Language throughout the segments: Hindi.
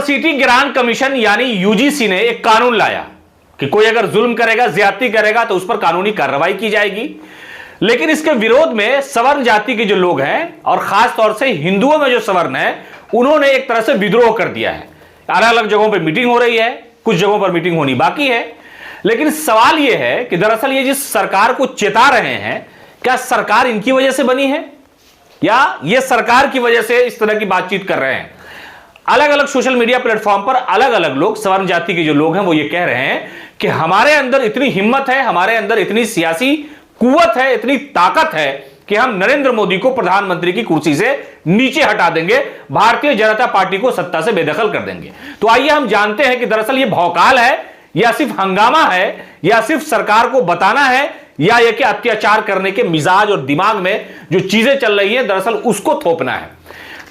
यूनिवर्सिटी ग्रांट कमीशन यानी यूजीसी ने एक कानून लाया कि कोई अगर जुल्म करेगा, ज्यादती करेगा तो उस पर कानूनी कार्रवाई की जाएगी। लेकिन इसके विरोध में सवर्ण जाति के जो लोग हैं और खास तौर से हिंदुओं में जो सवर्ण है, उन्होंने एक तरह से विद्रोह कर दिया है। अलग अलग जगहों पर मीटिंग हो रही है, कुछ जगहों पर मीटिंग होनी बाकी है। लेकिन सवाल यह है कि दरअसल ये जिस सरकार को चेता रहे हैं, क्या सरकार इनकी वजह से बनी है या ये सरकार की वजह से इस तरह की बातचीत कर रहे हैं? अलग अलग सोशल मीडिया प्लेटफॉर्म पर अलग अलग लोग, सवर्ण जाति के जो लोग हैं, वो ये कह रहे हैं कि हमारे अंदर इतनी हिम्मत है, हमारे अंदर इतनी सियासी कुव्वत है, इतनी ताकत है कि हम नरेंद्र मोदी को प्रधानमंत्री की कुर्सी से नीचे हटा देंगे, भारतीय जनता पार्टी को सत्ता से बेदखल कर देंगे। तो आइए हम जानते हैं कि दरअसल ये भौकाल है या सिर्फ हंगामा है या सिर्फ सरकार को बताना है या यह कि अत्याचार करने के मिजाज और दिमाग में जो चीजें चल रही हैं दरअसल उसको थोपना है।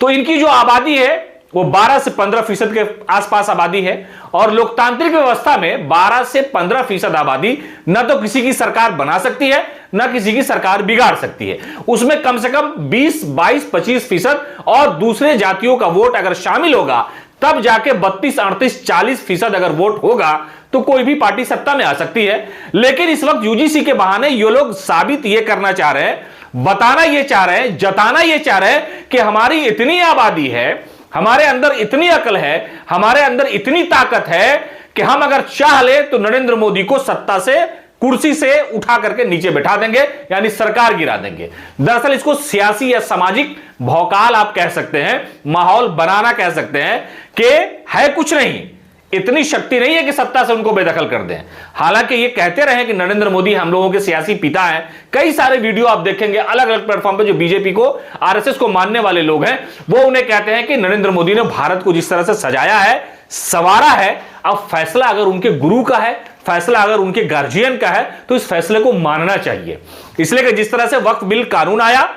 तो इनकी जो आबादी है वो 12 से 15% के आसपास आबादी है और लोकतांत्रिक व्यवस्था में 12 से 15% आबादी न तो किसी की सरकार बना सकती है न किसी की सरकार बिगाड़ सकती है। उसमें कम से कम 20, 22, 25% और दूसरे जातियों का वोट अगर शामिल होगा तब जाके 32, 38, 40% अगर वोट होगा तो कोई भी पार्टी सत्ता में आ सकती है। लेकिन इस वक्त यूजीसी के बहाने ये लोग साबित ये करना चाह रहे हैं, बताना ये चाह रहे हैं, जताना ये चाह रहे हैं कि हमारी इतनी आबादी है, हमारे अंदर इतनी अकल है, हमारे अंदर इतनी ताकत है कि हम अगर चाह ले तो नरेंद्र मोदी को सत्ता से, कुर्सी से उठा करके नीचे बैठा देंगे, यानी सरकार गिरा देंगे। दरअसल इसको सियासी या सामाजिक भौकाल आप कह सकते हैं, माहौल बनाना कह सकते हैं कि है कुछ नहीं, इतनी शक्ति नहीं है कि सत्ता से उनको बेदखल कर दें। हालांकि ये कहते रहे कि नरेंद्र मोदी हम लोगों के सियासी पिता हैं। कई सारे वीडियो आप देखेंगे अलग अलग प्लेटफॉर्म पे, जो बीजेपी को, आरएसएस को मानने वाले लोग हैं वो उन्हें कहते हैं कि नरेंद्र मोदी ने भारत को जिस तरह से सजाया है, संवारा है, अब फैसला अगर उनके गुरु का है, फैसला अगर उनके गार्जियन का है तो इस फैसले को मानना चाहिए। इसलिए कि जिस तरह से वक्फ बिल कानून आया,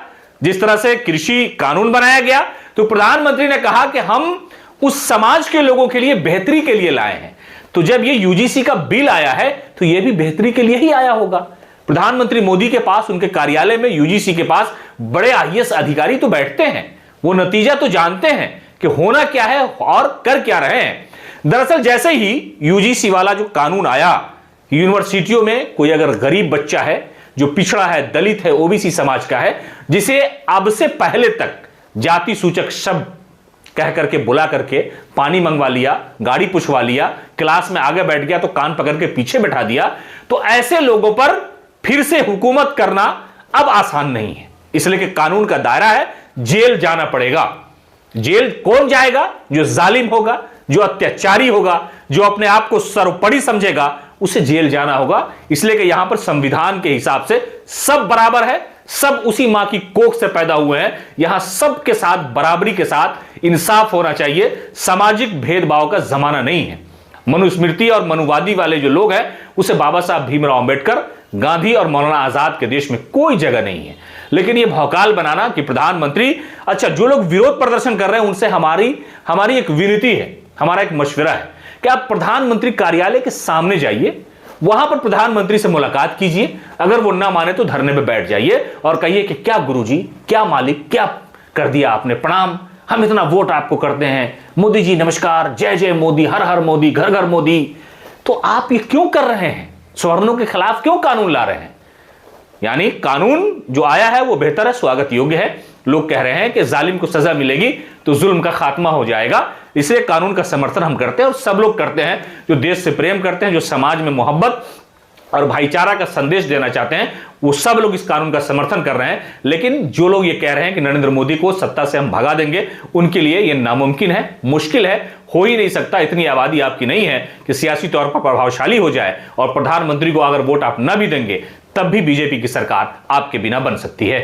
जिस तरह से कृषि कानून बनाया गया, तो प्रधानमंत्री ने कहा कि हम उस समाज के लोगों के लिए बेहतरी के लिए लाए हैं। तो जब ये यूजीसी का बिल आया है तो ये भी बेहतरी के लिए ही आया होगा। प्रधानमंत्री मोदी के पास, उनके कार्यालय में, यूजीसी के पास बड़े आईएएस अधिकारी तो बैठते हैं, वो नतीजा तो जानते हैं कि होना क्या है और कर क्या रहे हैं। दरअसल जैसे ही यूजीसी वाला जो कानून आया, यूनिवर्सिटियों में कोई अगर गरीब बच्चा है, जो पिछड़ा है, दलित है, ओबीसी समाज का है, जिसे अब से पहले तक जाति सूचक शब्द कह करके बुला करके पानी मंगवा लिया, गाड़ी पुछवा लिया, क्लास में आगे बैठ गया तो कान पकड़ के पीछे बैठा दिया, तो ऐसे लोगों पर फिर से हुकूमत करना अब आसान नहीं है। इसलिए कि कानून का दायरा है, जेल जाना पड़ेगा। जेल कौन जाएगा? जो जालिम होगा, जो अत्याचारी होगा, जो अपने आप को सर्वोपरि समझेगा, उसे जेल जाना होगा। इसलिए कि यहां पर संविधान के हिसाब से सब बराबर है, सब उसी मां की कोख से पैदा हुए हैं। यहां सबके साथ बराबरी के साथ इंसाफ होना चाहिए। सामाजिक भेदभाव का जमाना नहीं है। मनुस्मृति और मनुवादी वाले जो लोग हैं, उसे बाबा साहब भीमराव अंबेडकर, गांधी और मौलाना आजाद के देश में कोई जगह नहीं है। लेकिन यह भौकाल बनाना कि प्रधानमंत्री, अच्छा जो लोग विरोध प्रदर्शन कर रहे हैं उनसे हमारी एक विनती है, हमारा एक मशवरा है कि आप प्रधानमंत्री कार्यालय के सामने जाइए, वहां पर प्रधानमंत्री से मुलाकात कीजिए। अगर वो ना माने तो धरने में बैठ जाइए और कहिए कि क्या गुरुजी, क्या मालिक, क्या कर दिया आपने, प्रणाम, हम इतना वोट आपको करते हैं, मोदी जी नमस्कार, जय जय मोदी, हर हर मोदी, घर घर मोदी। तो आप ये क्यों कर रहे हैं? सवर्णों के खिलाफ क्यों कानून ला रहे हैं? यानी कानून जो आया है वो बेहतर है, स्वागत योग्य है। लोग कह रहे हैं कि जालिम को सजा मिलेगी तो जुल्म का खात्मा हो जाएगा। इसलिए कानून का समर्थन हम करते हैं और सब लोग करते हैं जो देश से प्रेम करते हैं, जो समाज में मोहब्बत और भाईचारा का संदेश देना चाहते हैं, वो सब लोग इस कानून का समर्थन कर रहे हैं। लेकिन जो लोग ये कह रहे हैं कि नरेंद्र मोदी को सत्ता से हम भगा देंगे, उनके लिए ये नामुमकिन है, मुश्किल है, हो ही नहीं सकता। इतनी आबादी आपकी नहीं है कि सियासी तौर पर प्रभावशाली हो जाए और प्रधानमंत्री को अगर वोट आप न भी देंगे तब भी बीजेपी की सरकार आपके बिना बन सकती है।